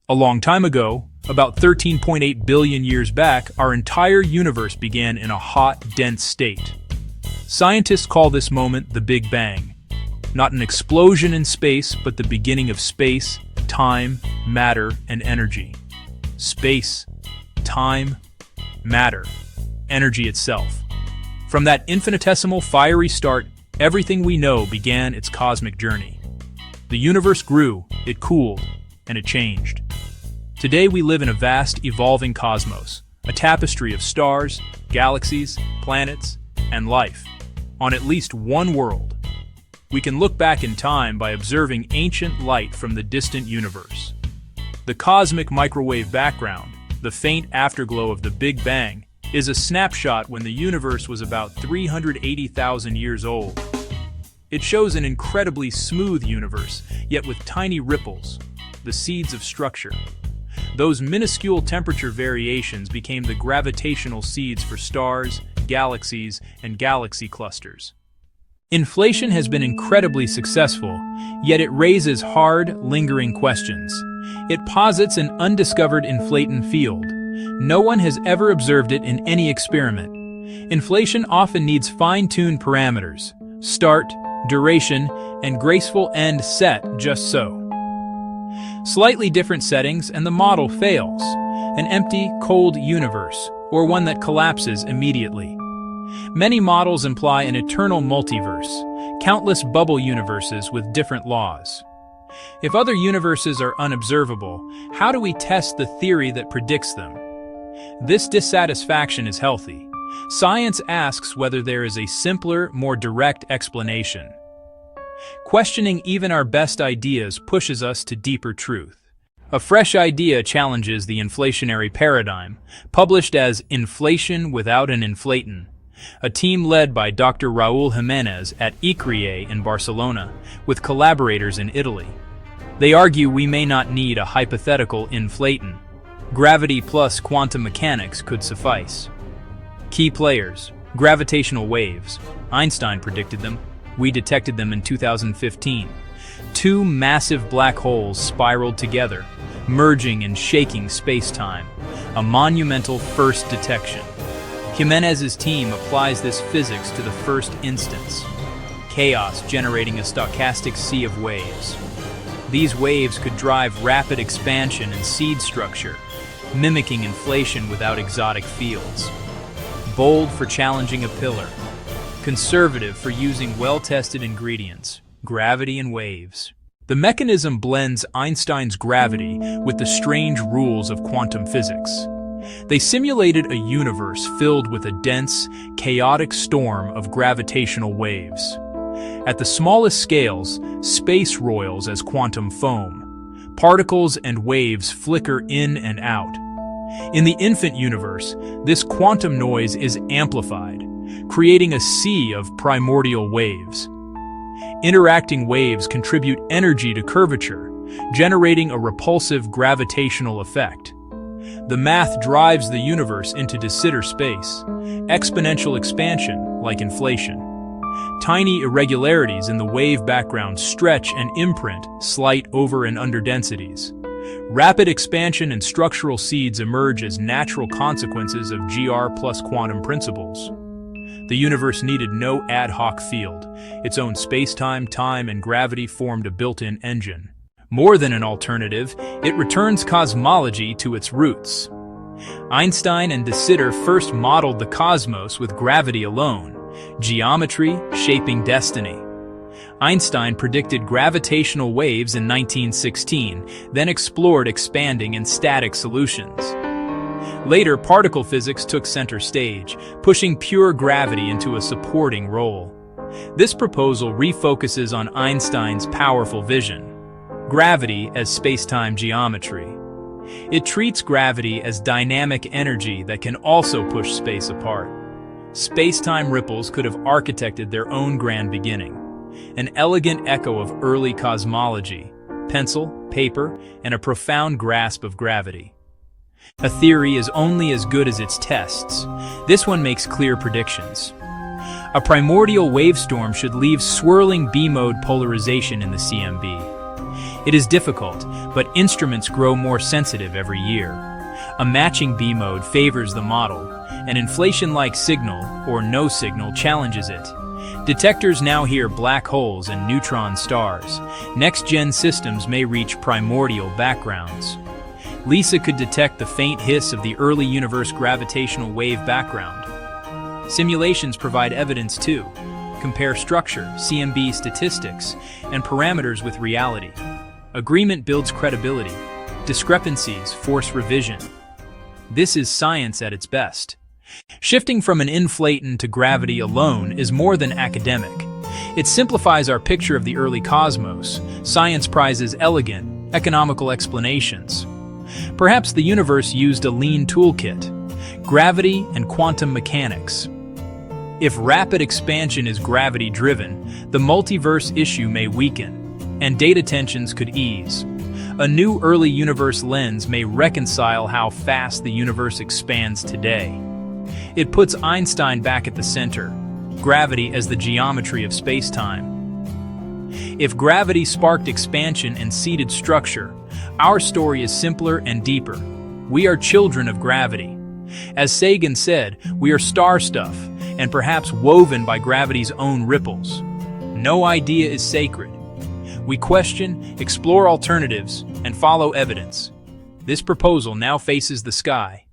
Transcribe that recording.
A long time ago, about 13.8 billion years back, our entire universe began in a hot, dense state. Scientists call this moment the Big Bang. Not an explosion in space, but the beginning of space, time, matter, and energy. Space, time, matter, energy itself. From that infinitesimal, fiery start, everything we know began its cosmic journey. The universe grew, it cooled, and it changed. Today we live in a vast, evolving cosmos, a tapestry of stars, galaxies, planets, and life, on at least one world. We can look back in time by observing ancient light from the distant universe. The cosmic microwave background, the faint afterglow of the Big Bang, is a snapshot when the universe was about 380,000 years old. It shows an incredibly smooth universe, yet with tiny ripples, the seeds of structure. Those minuscule temperature variations became the gravitational seeds for stars, galaxies, and galaxy clusters. Inflation has been incredibly successful, yet it raises hard, lingering questions. It posits an undiscovered inflaton field. No one has ever observed it in any experiment. Inflation often needs fine-tuned parameters: start, duration, and graceful end set just so. Slightly different settings and the model fails. An empty, cold universe, or one that collapses immediately. Many models imply an eternal multiverse, countless bubble universes with different laws. If other universes are unobservable, how do we test the theory that predicts them? This dissatisfaction is healthy. Science asks whether there is a simpler, more direct explanation. Questioning even our best ideas pushes us to deeper truth. A fresh idea challenges the inflationary paradigm, published as Inflation Without an Inflaton. A team led by Dr. Raúl Jiménez at ICRIE in Barcelona, with collaborators in Italy. They argue we may not need a hypothetical inflaton. Gravity plus quantum mechanics could suffice. Key players: gravitational waves. Einstein predicted them. We detected them in 2015. Two massive black holes spiraled together, merging and shaking space-time. A monumental first detection. Jimenez's team applies this physics to the first instance. Chaos generating a stochastic sea of waves. These waves could drive rapid expansion and seed structure, mimicking inflation without exotic fields. Bold for challenging a pillar. Conservative for using well-tested ingredients, gravity and waves. The mechanism blends Einstein's gravity with the strange rules of quantum physics. They simulated a universe filled with a dense, chaotic storm of gravitational waves. At the smallest scales, space roils as quantum foam. Particles and waves flicker in and out. In the infant universe, this quantum noise is amplified, creating a sea of primordial waves. Interacting waves contribute energy to curvature, generating a repulsive gravitational effect. The math drives the universe into de Sitter space, exponential expansion like inflation. Tiny irregularities in the wave background stretch and imprint slight over and under densities. Rapid expansion and structural seeds emerge as natural consequences of GR plus quantum principles. The universe needed no ad hoc field. Its own space-time, time, and gravity formed a built-in engine. More than an alternative, it returns cosmology to its roots. Einstein and de Sitter first modeled the cosmos with gravity alone, geometry shaping destiny. Einstein predicted gravitational waves in 1916, then explored expanding and static solutions. Later, particle physics took center stage, pushing pure gravity into a supporting role. This proposal refocuses on Einstein's powerful vision: gravity as space-time geometry. It treats gravity as dynamic energy that can also push space apart. Space-time ripples could have architected their own grand beginning, an elegant echo of early cosmology, pencil, paper, and a profound grasp of gravity. A theory is only as good as its tests. This one makes clear predictions. A primordial wavestorm should leave swirling B-mode polarization in the CMB. It is difficult, but instruments grow more sensitive every year. A matching B mode favors the model. An inflation-like signal, or no signal, challenges it. Detectors now hear black holes and neutron stars. Next-gen systems may reach primordial backgrounds. LISA could detect the faint hiss of the early universe gravitational wave background. Simulations provide evidence too. Compare structure, CMB statistics, and parameters with reality. Agreement builds credibility. Discrepancies force revision. This is science at its best. Shifting from an inflaton to gravity alone is more than academic. It simplifies our picture of the early cosmos. Science prizes elegant, economical explanations. Perhaps the universe used a lean toolkit: gravity and quantum mechanics. If rapid expansion is gravity-driven, the multiverse issue may weaken, and data tensions could ease. A new early universe lens may reconcile how fast the universe expands today. It puts Einstein back at the center, gravity as the geometry of space-time. If gravity sparked expansion and seeded structure, our story is simpler and deeper. We are children of gravity. As Sagan said, we are star stuff, and perhaps woven by gravity's own ripples. No idea is sacred. We question, explore alternatives, and follow evidence. This proposal now faces the sky.